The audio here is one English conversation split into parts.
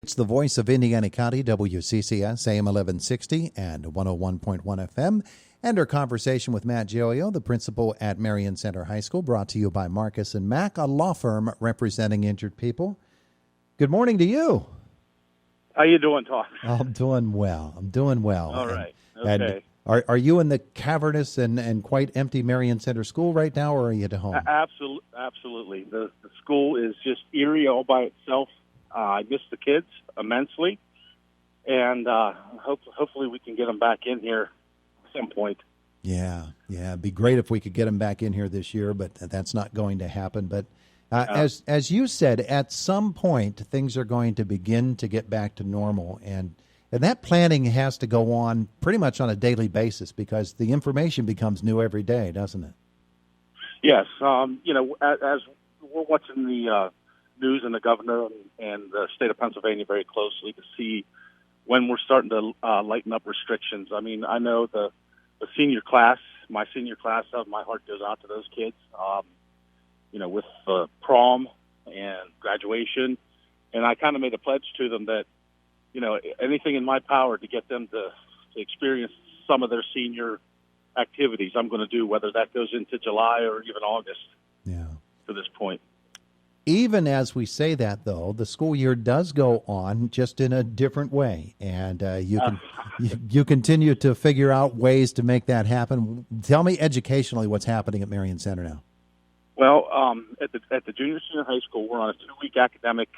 It's the voice of Indiana County, WCCS, AM 1160 and 101.1 FM. And our conversation with Matt Jioio, the principal at Marion Center High School, brought to you by Marcus & Mack, a law firm representing injured people. Good morning to you. How you doing, Tom? I'm doing well. All right. Okay. And are you in the cavernous and quite empty Marion Center School right now, or are you at home? Absolutely. The school is just eerie all by itself. I miss the kids immensely, and hopefully we can get them back in here at some point. Yeah, it'd be great if we could get them back in here this year, but that's not going to happen. But as you said, at some point things are going to begin to get back to normal, and that planning has to go on pretty much on a daily basis because the information becomes new every day, doesn't it? Yes. As we're watching the news and the governor and the state of Pennsylvania very closely to see when we're starting to lighten up restrictions. I mean, I know the senior class, my senior class, my heart goes out to those kids, with prom and graduation. And I kind of made a pledge to them that, anything in my power to get them to experience some of their senior activities, I'm going to do, whether that goes into July or even August. Yeah. To this point. Even as we say that, though, the school year does go on just in a different way, and you continue to figure out ways to make that happen. Tell me educationally what's happening at Marion Center now. Well, at the junior senior high school, we're on a 2-week academic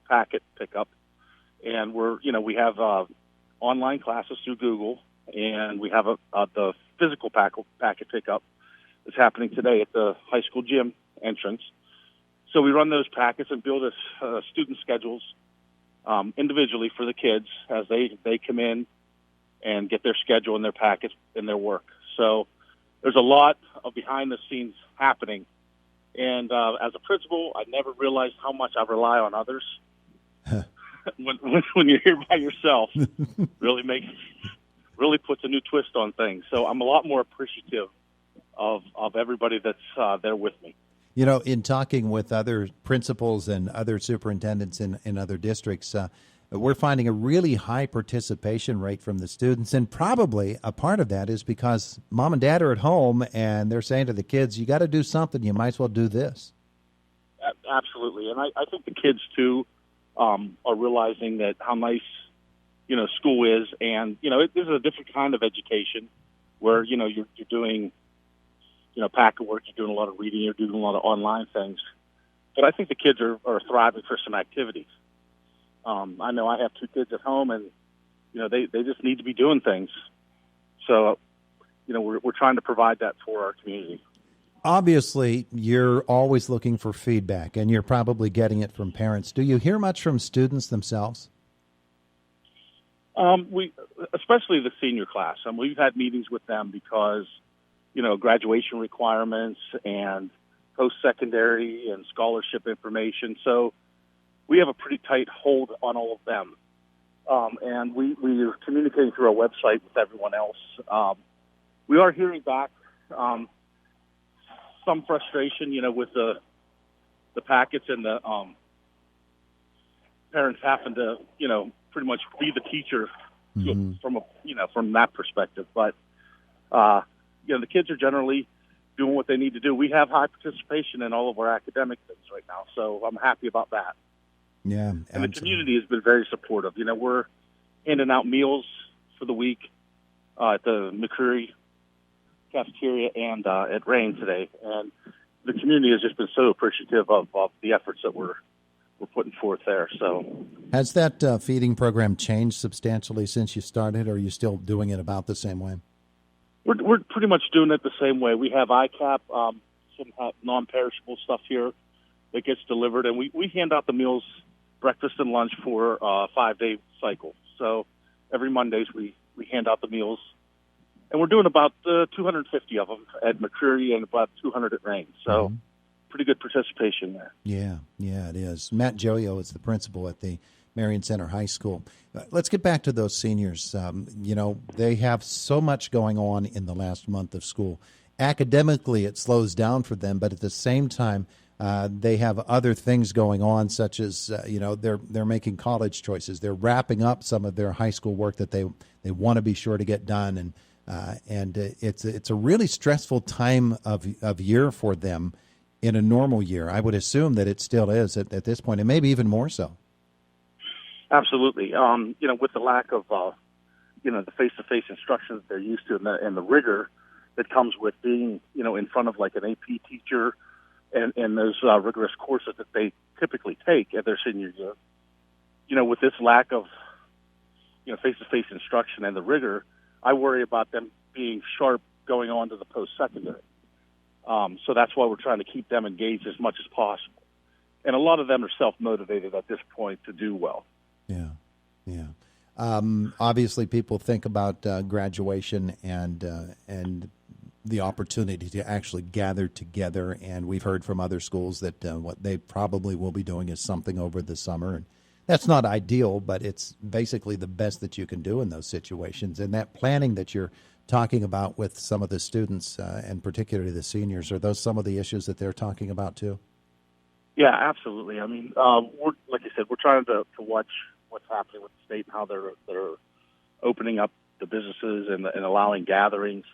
packet pickup, and we have online classes through Google, and we have the physical packet pickup that's happening today at the high school gym entrance. So we run those packets and build student schedules individually for the kids as they come in and get their schedule and their packets and their work. So there's a lot of behind the scenes happening. And as a principal, I never realized how much I rely on others. when you're here by yourself, really puts a new twist on things. So I'm a lot more appreciative of everybody that's there with me. In talking with other principals and other superintendents in other districts, we're finding a really high participation rate from the students. And probably a part of that is because mom and dad are at home and they're saying to the kids, you got to do something. You might as well do this. Absolutely. And I think the kids, too, are realizing that how nice, school is. And, this is a different kind of education where, you're doing packet work, you're doing a lot of reading, you're doing a lot of online things. But I think the kids are thriving for some activities. I know I have 2 kids at home, and, they just need to be doing things. So, we're trying to provide that for our community. Obviously, you're always looking for feedback, and you're probably getting it from parents. Do you hear much from students themselves? Especially the senior class. We've had meetings with them because graduation requirements and post-secondary and scholarship information. So we have a pretty tight hold on all of them. And we are communicating through our website with everyone else. We are hearing back some frustration, with the packets and the parents having to, pretty much be the teacher from that perspective. But, the kids are generally doing what they need to do. We have high participation in all of our academic things right now, so I'm happy about that. Yeah, and absolutely. The community has been very supportive. We're handing out meals for the week at the McCreary cafeteria and at Rain today, and the community has just been so appreciative of the efforts that we're putting forth there. So, has that feeding program changed substantially since you started, or are you still doing it about the same way? We're pretty much doing it the same way. We have ICAP, some non-perishable stuff here that gets delivered, and we hand out the meals, breakfast and lunch for a 5-day cycle. So every Mondays we hand out the meals, and we're doing about 250 of them at McCreary and about 200 at Rain. So pretty good participation there. Yeah, it is. Matt Jioio is the principal at the Marion Center High School. Let's get back to those seniors. They have so much going on in the last month of school. Academically, it slows down for them, but at the same time, They have other things going on, such as they're making college choices. They're wrapping up some of their high school work that they want to be sure to get done, and it's a really stressful time of year for them in a normal year. I would assume that it still is at this point, and maybe even more so. Absolutely. With the lack of the face-to-face instruction that they're used to, and the rigor that comes with being in front of like an AP teacher. And those rigorous courses that they typically take at their senior year, with this lack of, face-to-face instruction and the rigor, I worry about them being sharp going on to the post-secondary. So that's why we're trying to keep them engaged as much as possible. And a lot of them are self-motivated at this point to do well. Yeah. Obviously, people think about graduation and the opportunity to actually gather together, and we've heard from other schools that what they probably will be doing is something over the summer, and that's not ideal, but it's basically the best that you can do in those situations. And that planning that you're talking about with some of the students, and particularly the seniors, are those some of the issues that they're talking about too? Yeah, absolutely. I mean, we're, like I said, we're trying to watch what's happening with the state and how they're opening up the businesses and allowing gatherings.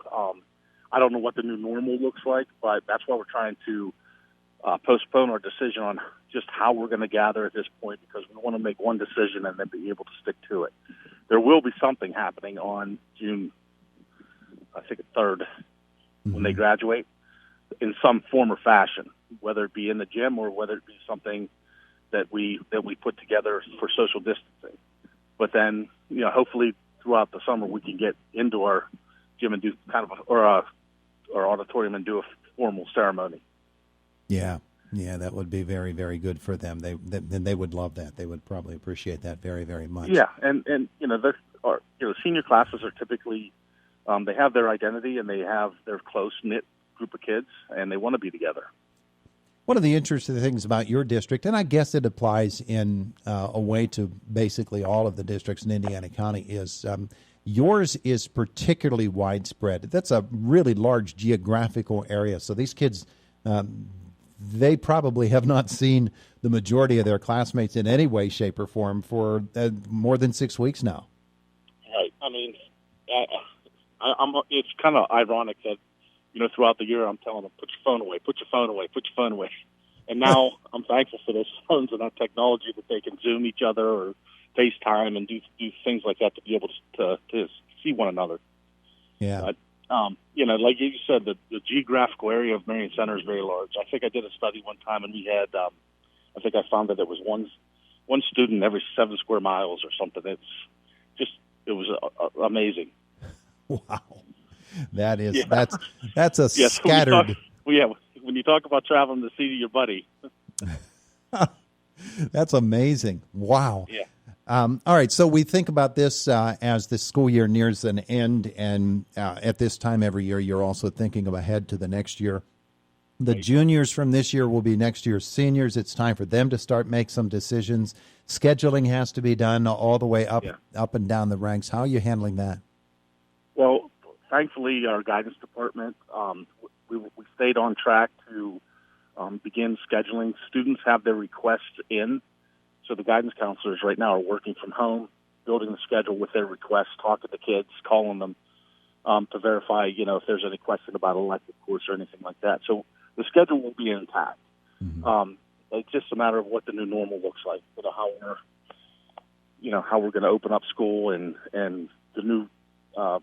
I don't know what the new normal looks like, but that's why we're trying to postpone our decision on just how we're going to gather at this point, because we want to make one decision and then be able to stick to it. There will be something happening on June, I think, 3rd, when they graduate, in some form or fashion, whether it be in the gym or whether it be something that we put together for social distancing. But then, hopefully throughout the summer we can get into our gym and do kind of our auditorium and do a formal ceremony. Yeah, that would be very, very good for them. They would love that. They would probably appreciate that very, very much. Yeah, and senior classes are typically they have their identity and they have their close knit group of kids, and they want to be together. One of the interesting things about your district, and I guess it applies in a way to basically all of the districts in Indiana County, is yours is particularly widespread. That's a really large geographical area. So these kids, they probably have not seen the majority of their classmates in any way, shape, or form for more than 6 weeks now. Right. I mean, it's kind of ironic that, throughout the year I'm telling them, put your phone away, put your phone away, put your phone away. And now I'm thankful for those phones and that technology that they can Zoom each other or FaceTime and do things like that to be able to see one another. Yeah. But, like you said, the geographical area of Marion Center is very large. I think I did a study one time, and we had, I think I found that there was one student every 7 square miles or something. It was amazing. Wow. That's a yeah, scattered. When you talk about traveling to see your buddy. That's amazing. Wow. Yeah. All right, so we think about this as the school year nears an end, and at this time every year you're also thinking ahead to the next year. The juniors from this year will be next year's seniors. It's time for them to start make some decisions. Scheduling has to be done all the way up and down the ranks. How are you handling that? Well, thankfully, our guidance department, we stayed on track to begin scheduling. Students have their requests in. So the guidance counselors right now are working from home, building the schedule with their requests, talking to kids, calling them to verify, if there's any question about elective course or anything like that. So the schedule will be intact. Mm-hmm. It's just a matter of what the new normal looks like, how we're going to open up school and the new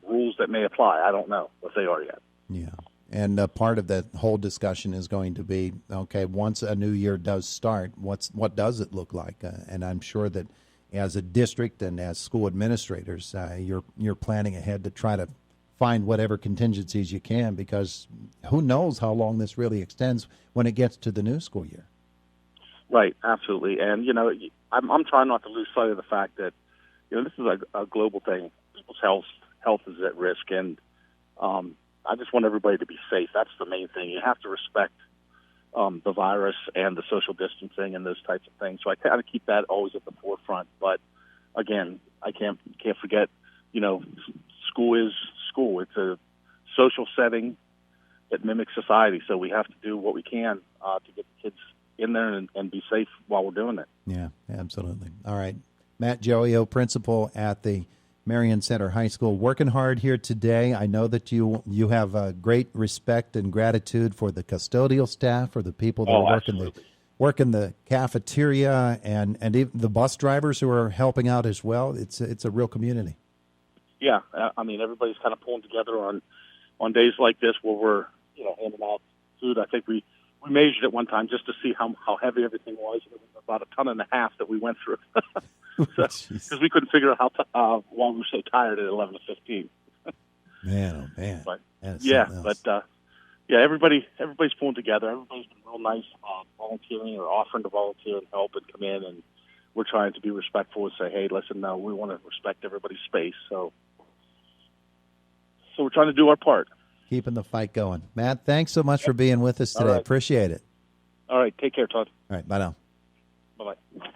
rules that may apply. I don't know what they are yet. Yeah. And part of the whole discussion is going to be, okay, once a new year does start, what does it look like? And I'm sure that as a district and as school administrators, you're planning ahead to try to find whatever contingencies you can, because who knows how long this really extends when it gets to the new school year. Right, absolutely. And, I'm trying not to lose sight of the fact that, this is a global thing. People's health is at risk, and I just want everybody to be safe. That's the main thing. You have to respect the virus and the social distancing and those types of things. So I kind of keep that always at the forefront. But again, I can't forget, school is school. It's a social setting it mimics society. So we have to do what we can to get the kids in there and be safe while we're doing it. Yeah, absolutely. All right. Matt Jioio, principal at the Marion Center High School, working hard here today. I know that you have great respect and gratitude for the custodial staff, for the people that work in the cafeteria, and even the bus drivers who are helping out as well. It's a real community. Yeah, I mean, everybody's kind of pulling together on days like this where we're handing out food. I think we measured it one time just to see how heavy everything was. It was about 1.5 tons that we went through. Because we couldn't figure out why we were so tired at 11 to 15. Man, oh man! But everybody's pulling together. Everybody's been real nice about volunteering or offering to volunteer and help and come in, and we're trying to be respectful and say, hey, listen, no, we want to respect everybody's space. So we're trying to do our part. Keeping the fight going. Matt, thanks so much for being with us today. Right. Appreciate it. All right, take care, Todd. All right, bye now. Bye-bye.